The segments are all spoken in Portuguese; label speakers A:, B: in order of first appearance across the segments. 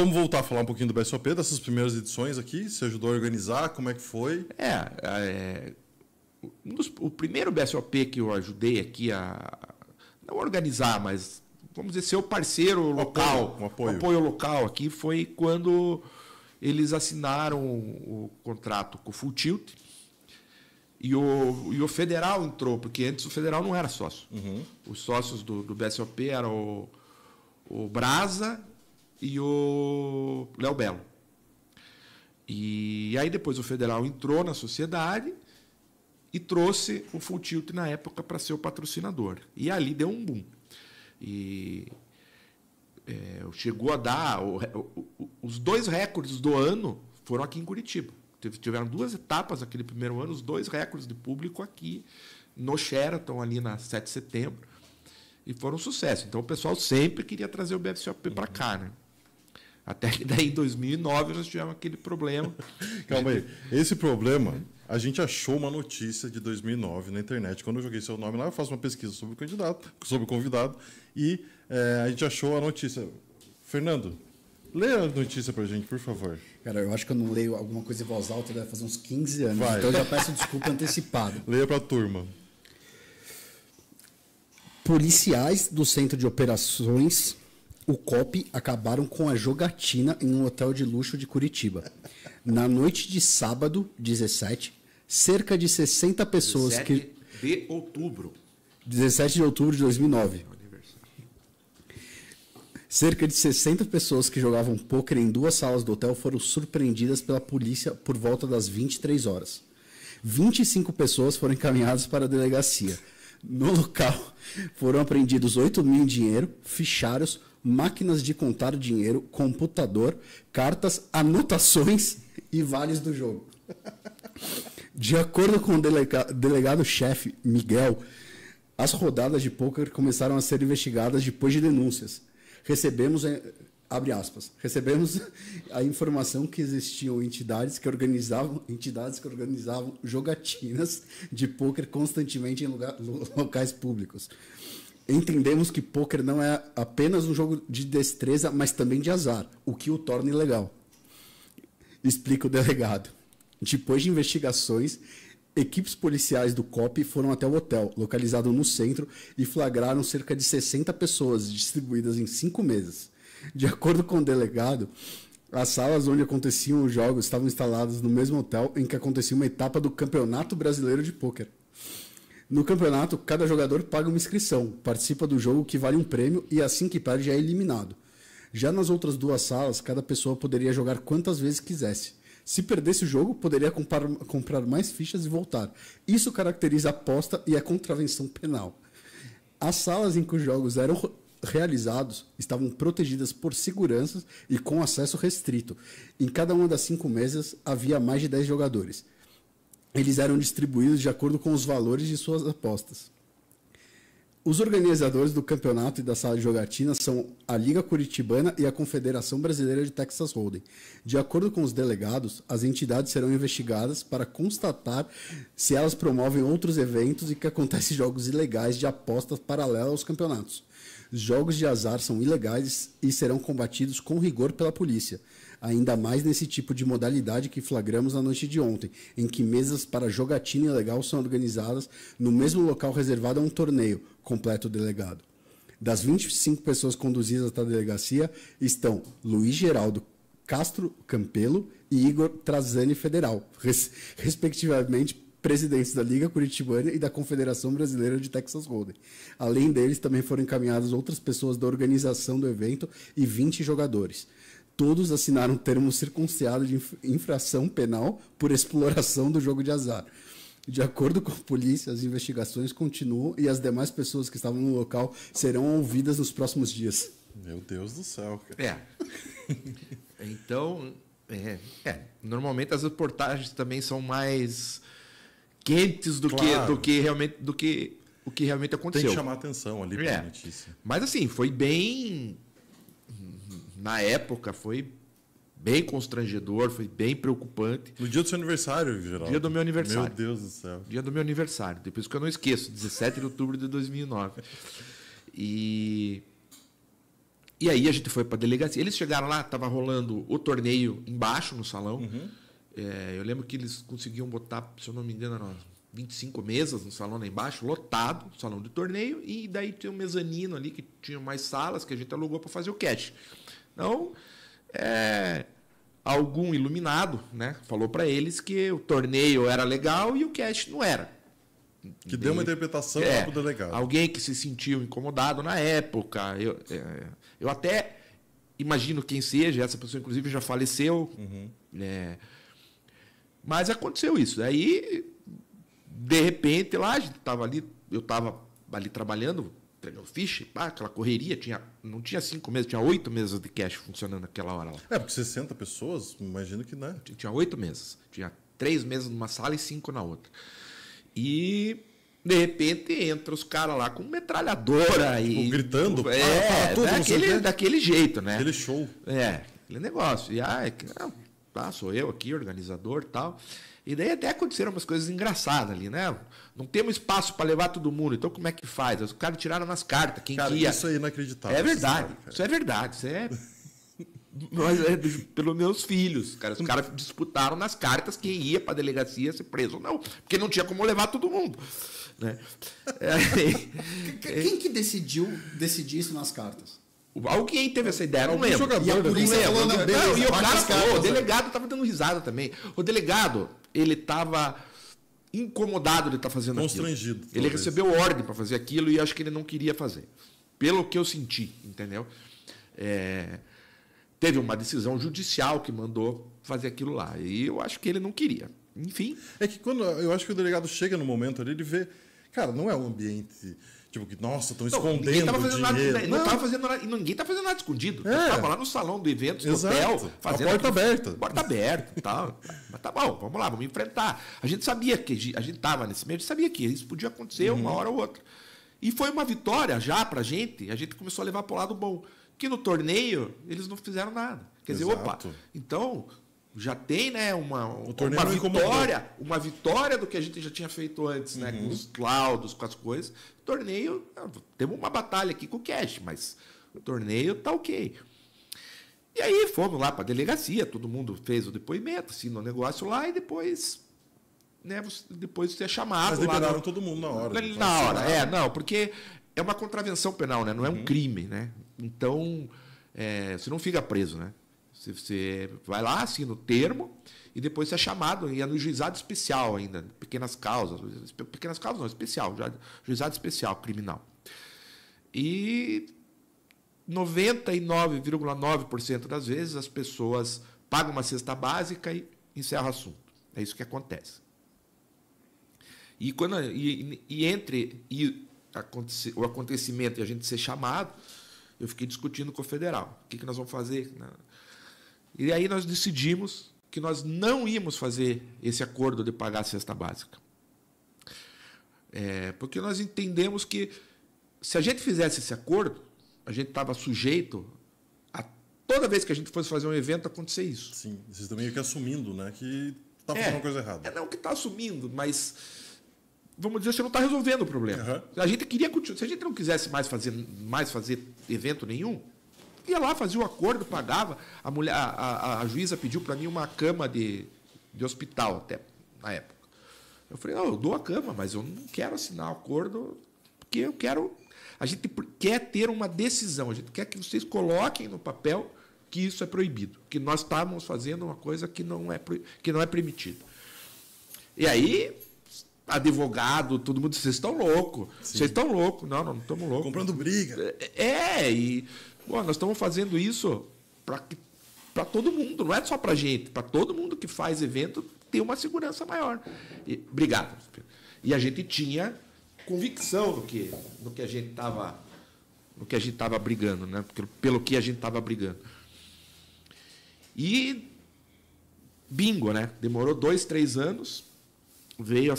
A: vamos voltar a falar um pouquinho do BSOP, dessas primeiras edições aqui. Você ajudou a organizar, como é que foi?
B: O primeiro BSOP que eu ajudei aqui a não organizar, mas vamos dizer, ser o parceiro local,
A: um apoio.
B: Apoio local aqui, foi quando eles assinaram o contrato com o Full Tilt e o Federal entrou, porque antes o Federal não era sócio. Os sócios do BSOP eram o Brasa e o Léo Belo. E aí depois o Federal entrou na sociedade e trouxe o Full Tilt na época para ser o patrocinador. E ali deu um boom. E chegou a dar... os 2 recordes do ano foram aqui em Curitiba. Tiveram 2 etapas naquele primeiro ano, os 2 recordes de público aqui no Sheraton, ali na 7 de setembro. E foram um sucesso. Então o pessoal sempre queria trazer o BSOP para cá, né? Até que daí em 2009 nós tivemos aquele problema.
A: Calma aí. Esse problema, a gente achou uma notícia de 2009 na internet. Quando eu joguei seu nome lá, eu faço uma pesquisa sobre o candidato, sobre o convidado, e a gente achou a notícia. Fernando, leia a notícia pra gente, por favor.
C: Cara, eu acho que eu não leio alguma coisa em voz alta, deve fazer uns 15 anos.
A: Vai.
C: Então eu já peço desculpa antecipado.
A: Leia pra turma.
C: Policiais do Centro de Operações, o COP, acabaram com a jogatina em um hotel de luxo de Curitiba. Na noite de sábado, 17, cerca de 60 pessoas
B: 17 de outubro.
C: 17 de outubro de 2009. Cerca de 60 pessoas que jogavam pôquer em 2 salas do hotel foram surpreendidas pela polícia por volta das 23 horas. 25 pessoas foram encaminhadas para a delegacia. No local, foram apreendidos 8 mil em dinheiro, fichários, máquinas de contar dinheiro, computador, cartas, anotações e vales do jogo. De acordo com o delegado-chefe Miguel, as rodadas de pôquer começaram a ser investigadas depois de denúncias. Recebemos a informação que existiam entidades que organizavam jogatinas de pôquer constantemente em locais públicos. Entendemos que pôquer não é apenas um jogo de destreza, mas também de azar, o que o torna ilegal, explica o delegado. Depois de investigações, equipes policiais do COP foram até o hotel, localizado no centro, e flagraram cerca de 60 pessoas, distribuídas em 5 mesas. De acordo com o delegado, as salas onde aconteciam os jogos estavam instaladas no mesmo hotel em que acontecia uma etapa do Campeonato Brasileiro de Pôquer. No campeonato, cada jogador paga uma inscrição, participa do jogo que vale um prêmio e assim que perde é eliminado. Já nas outras 2 salas, cada pessoa poderia jogar quantas vezes quisesse. Se perdesse o jogo, poderia comprar mais fichas e voltar. Isso caracteriza a aposta e a contravenção penal. As salas em que os jogos eram realizados estavam protegidas por seguranças e com acesso restrito. Em cada uma das 5 mesas havia mais de 10 jogadores. Eles eram distribuídos de acordo com os valores de suas apostas. Os organizadores do campeonato e da sala de jogatina são a Liga Curitibana e a Confederação Brasileira de Texas Hold'em. De acordo com os delegados, as entidades serão investigadas para constatar se elas promovem outros eventos e que acontecem jogos ilegais de apostas paralelas aos campeonatos. Os jogos de azar são ilegais e serão combatidos com rigor pela polícia. Ainda mais nesse tipo de modalidade que flagramos na noite de ontem, em que mesas para jogatina ilegal são organizadas no mesmo local reservado a um torneio, completa o delegado. Das 25 pessoas conduzidas até a delegacia estão Luiz Geraldo Castro Campelo e Igor Trazani Federal, respectivamente presidentes da Liga Curitibana e da Confederação Brasileira de Texas Hold'em. Além deles, também foram encaminhadas outras pessoas da organização do evento e 20 jogadores. Todos assinaram um termo circunstanciado de infração penal por exploração do jogo de azar. De acordo com a polícia, as investigações continuam e as demais pessoas que estavam no local serão ouvidas nos próximos dias.
A: Meu Deus do céu, cara.
B: Então, normalmente as reportagens também são mais quentes do que o que realmente aconteceu.
A: Tem que chamar atenção ali para a notícia.
B: Mas assim, foi bem... Na época, foi bem constrangedor, foi bem preocupante.
A: No dia do seu aniversário, Geraldo.
B: Dia do meu aniversário.
A: Meu Deus do céu.
B: Dia do meu aniversário. Depois que eu não esqueço, 17 de outubro de 2009. E E aí a gente foi para a delegacia. Eles chegaram lá, estava rolando o torneio embaixo no salão. Eu lembro que eles conseguiam botar, se eu não me engano, eram 25 mesas no salão lá embaixo, lotado, salão de torneio, e daí tinha um mezanino ali que tinha mais salas que a gente alugou para fazer o cash. Então, algum iluminado, né, falou para eles que o torneio era legal e o cash não era.
A: Que deu uma interpretação para o delegado.
B: Alguém que se sentiu incomodado na época. Eu até imagino quem seja, essa pessoa inclusive já faleceu. Mas aconteceu isso. Aí, de repente, lá a gente estava ali, eu estava ali trabalhando, treinando ficha, aquela correria, não tinha 5 meses, tinha 8 mesas de cash funcionando naquela hora lá.
A: Porque 60 pessoas, imagino que não é.
B: Tinha 8 mesas. Tinha 3 mesas numa sala e 5 na outra. E, de repente, entra os caras lá com metralhadora e...
A: gritando?
B: Daquele jeito, né?
A: Aquele show.
B: Aquele negócio. E, sou eu aqui, organizador e tal. E daí até aconteceram umas coisas engraçadas ali, né? Não temos espaço para levar todo mundo, então como é que faz? Os caras tiraram nas cartas.
A: Isso aí é inacreditável.
B: É verdade, isso é verdade. Isso é... Mas pelos meus filhos. Os caras disputaram nas cartas quem ia para a delegacia ser preso ou não. Porque não tinha como levar todo mundo. Né?
C: Quem que decidiu decidir isso nas cartas?
B: Alguém teve essa ideia, não lembro.
C: E a polícia falou, não, beleza,
B: e o cara falou, o
C: né?
B: delegado estava dando risada também. O delegado, ele estava incomodado de estar fazendo
A: constrangido,
B: aquilo. Ele recebeu ordem para fazer aquilo e acho que ele não queria fazer. Pelo que eu senti, entendeu? Teve uma decisão judicial que mandou fazer aquilo lá. E eu acho que ele não queria. Enfim.
A: É que quando eu acho que o delegado chega no momento ali, ele vê... Cara, não é um ambiente... Tipo, que, nossa, estão escondendo dinheiro.
B: Ninguém está fazendo nada escondido. Estava lá no salão do evento, no hotel, fazendo...
A: A porta aberta.
B: Porta aberta e tal. Mas tá bom, vamos lá, vamos enfrentar. A gente sabia que... A gente estava nesse meio, a gente sabia que isso podia acontecer uma hora ou outra. E foi uma vitória já pra gente. A gente começou a levar para o lado bom. Que no torneio, eles não fizeram nada. Quer dizer, opa, então... Já tem, né, uma vitória do que a gente já tinha feito antes, né, com os laudos, com as coisas. O torneio, temos uma batalha aqui com o cash, mas o torneio tá ok. E aí fomos lá para a delegacia, todo mundo fez o depoimento, assinou o negócio lá e depois, né, depois você é chamado.
A: Mas liberaram todo mundo na hora.
B: Na hora, não, porque é uma contravenção penal, né, não é um crime, né. Então, você não fica preso, né. Você vai lá, assina o termo e depois você é chamado, e é no juizado especial ainda, pequenas causas não, especial, juizado especial criminal. E 99,9% das vezes as pessoas pagam uma cesta básica e encerram o assunto. É isso que acontece. E entre o acontecimento e a gente ser chamado, eu fiquei discutindo com o federal. O que nós vamos fazer? E aí nós decidimos que nós não íamos fazer esse acordo de pagar a cesta básica. Porque nós entendemos que, se a gente fizesse esse acordo, a gente estava sujeito a, toda vez que a gente fosse fazer um evento, acontecer isso.
A: Sim, vocês também ficam assumindo, né, que está fazendo uma coisa errada.
B: Não que está assumindo, mas, vamos dizer, você não está resolvendo o problema. A gente queria continuar. Se a gente não quisesse mais fazer evento nenhum, ia lá, fazia o acordo, pagava. A juíza pediu para mim uma cama de hospital, até na época. Eu falei, não, eu dou a cama, mas eu não quero assinar o acordo, porque eu quero... A gente quer ter uma decisão, a gente quer que vocês coloquem no papel que isso é proibido, que nós estávamos fazendo uma coisa que não é permitida. E aí, advogado, todo mundo disse, vocês estão loucos, vocês estão loucos. Não estamos loucos.
A: Comprando briga.
B: Nós estamos fazendo isso para todo mundo, não é só para a gente, para todo mundo que faz evento ter uma segurança maior. Obrigado. E a gente tinha convicção no que a gente estava brigando, né? Pelo que a gente estava brigando. E bingo, né? Demorou 2, 3 anos. Veio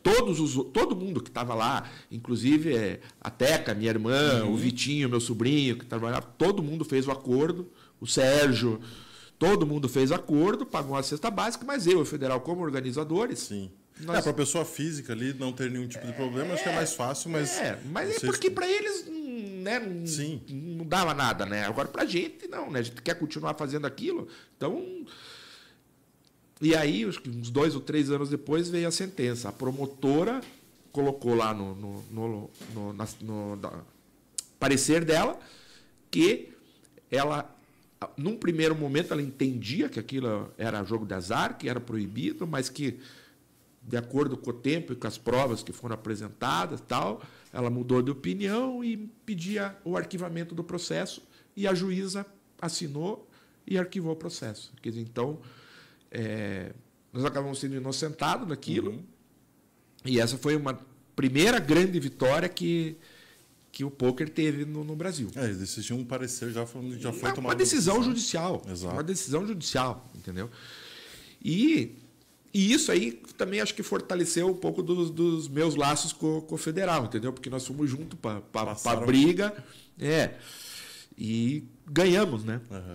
B: todo mundo que estava lá, inclusive a Teca, minha irmã, o Vitinho, meu sobrinho, que trabalhava, todo mundo fez o acordo, o Sérgio, todo mundo fez acordo, pagou a cesta básica, mas eu e o federal, como organizadores, nós...
A: Para pessoa física ali não ter nenhum tipo de problema, acho que é mais fácil, mas...
B: mas é
A: vocês-
B: porque para eles, né,
A: Sim.
B: não dava nada, né? Agora pra gente não, né? A gente quer continuar fazendo aquilo, então... E aí, acho que uns 2 ou 3 anos depois veio a sentença. A promotora colocou lá no parecer dela que ela, num primeiro momento, ela entendia que aquilo era jogo de azar, que era proibido, mas que, de acordo com o tempo e com as provas que foram apresentadas, tal, ela mudou de opinião e pedia o arquivamento do processo, e a juíza assinou e arquivou o processo. Quer dizer, então, nós acabamos sendo inocentados daquilo, e essa foi uma primeira grande vitória que o poker teve no Brasil.
A: Eles tinham um parecer já falando que já foi tomado
B: Uma decisão judicial.
A: Exato.
B: Uma decisão judicial, entendeu? E isso aí também acho que fortaleceu um pouco dos meus laços com o federal, entendeu? Porque nós fomos juntos para a briga, e ganhamos, né?
A: Uhum.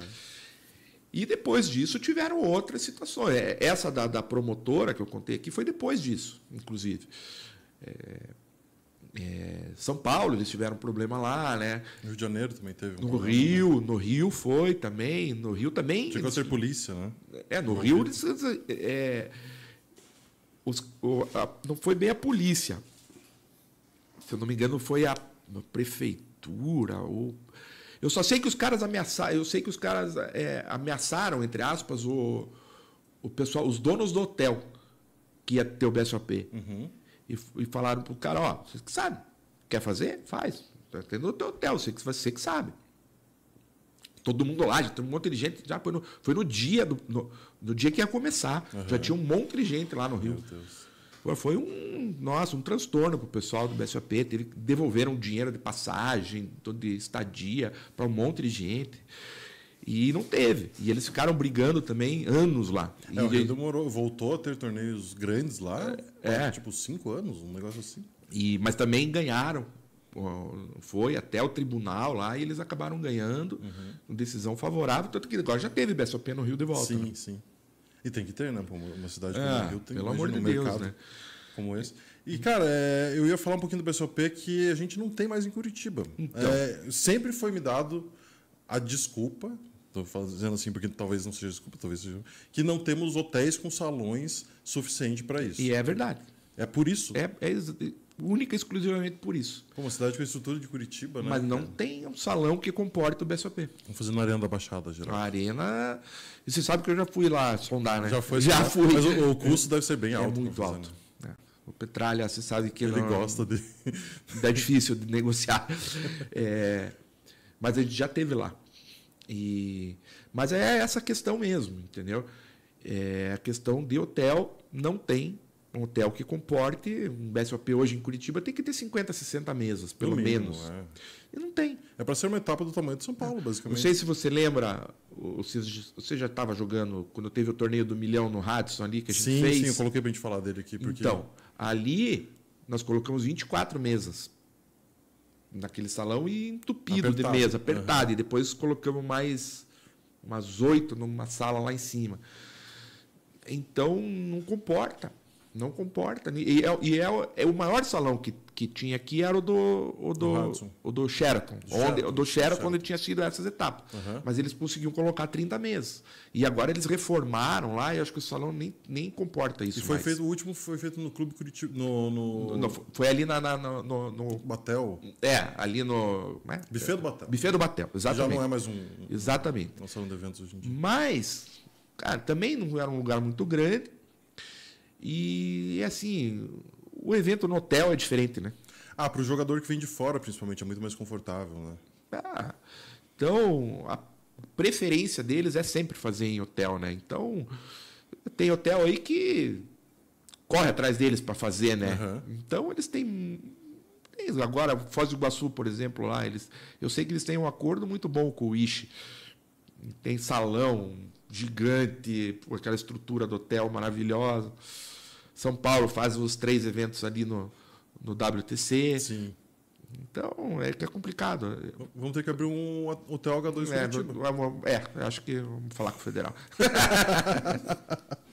B: E depois disso tiveram outras situações. Essa da promotora que eu contei aqui foi depois disso, inclusive. São Paulo, eles tiveram problema lá, né?
A: No Rio de Janeiro também teve um
B: No
A: problema,
B: Rio, no Rio foi também. No Rio também.
A: Chegou a ser polícia, né?
B: No Rio não foi bem a polícia. Se eu não me engano, foi a prefeitura. Eu só sei que os caras ameaçaram. Eu sei que os caras ameaçaram, entre aspas, o pessoal, os donos do hotel que ia ter o BSOP. E falaram pro cara, ó, você que sabe, quer fazer? Faz. Tá tendo o teu hotel, você que sabe. Todo mundo lá, já tem um monte de gente, já foi no dia no dia que ia começar. Já tinha um monte de gente lá no Rio.
A: Meu Deus.
B: Foi um transtorno pro pessoal do BSOP, devolveram dinheiro de passagem, de estadia para um monte de gente. E não teve. E eles ficaram brigando também anos lá.
A: O Rio demorou, voltou a ter torneios grandes lá, tipo 5 anos, um negócio assim.
B: Mas também ganharam. Foi até o tribunal lá e eles acabaram ganhando, com decisão favorável, tanto que agora já teve BSOP no Rio de volta.
A: Sim,
B: né?
A: sim. E tem que ter, né? Uma cidade como o Rio tem
B: pelo amor de
A: um
B: Deus,
A: mercado
B: né?
A: como esse. E, cara, eu ia falar um pouquinho do BSOP que a gente não tem mais em Curitiba.
B: Então.
A: Sempre foi me dado a desculpa, estou fazendo assim porque talvez não seja desculpa, talvez seja, que não temos hotéis com salões suficientes para isso.
B: E é verdade.
A: É por isso.
B: Única e exclusivamente por isso.
A: Como uma cidade com a estrutura de Curitiba, né?
B: Mas não tem um salão que comporte o BSOP.
A: Vamos fazer na Arena da Baixada, geral.
B: A arena... E você sabe que eu já fui lá sondar, né?
A: Já foi?
B: Já fui.
A: Mas o custo deve ser bem alto.
B: É muito alto. O Petralha, você sabe que
A: ele gosta de...
B: É difícil de negociar. Mas a gente já teve lá. Mas é essa questão mesmo, entendeu? A questão de hotel, não tem um hotel que comporte. Um BSOP hoje em Curitiba tem que ter 50, 60 mesas, pelo menos. E não tem.
A: É para ser uma etapa do tamanho de São Paulo, basicamente.
B: Não sei se você lembra, você já estava jogando, quando teve o torneio do milhão no Radisson ali, que a gente fez.
A: Sim, eu coloquei para a gente falar dele aqui. Porque...
B: Então, ali nós colocamos 24 mesas naquele salão e entupido
A: apertado.
B: De mesa, apertado. E depois colocamos mais umas 8 numa sala lá em cima. Então, não comporta. Não comporta. E o maior salão que tinha aqui era o do Sheraton. O do Sheraton, onde tinha sido essas etapas. Mas eles conseguiam colocar 30 mesas. E agora eles reformaram lá e acho que o salão nem comporta isso.
A: E foi feito, o último foi feito no Clube Curitiba.
B: Foi ali
A: no Batel.
B: Ali no.
A: Buffet do Batel.
B: Buffet do Batel, exatamente.
A: Já não é mais
B: Exatamente.
A: um salão de eventos hoje em dia.
B: Mas, cara, também não era um lugar muito grande. E assim, o evento no hotel é diferente, né?
A: Para o jogador que vem de fora, principalmente, é muito mais confortável, né?
B: Então, a preferência deles é sempre fazer em hotel, né? Então, tem hotel aí que corre atrás deles para fazer, né? Então, eles têm... Agora, Foz do Iguaçu, por exemplo, lá, eu sei que eles têm um acordo muito bom com o Wish. Tem salão gigante, aquela estrutura do hotel maravilhosa. São Paulo faz os 3 eventos ali no WTC.
A: Sim.
B: Então, é complicado.
A: Vamos ter que abrir um hotel H2 Curitiba.
B: Acho que vamos falar com o Federal.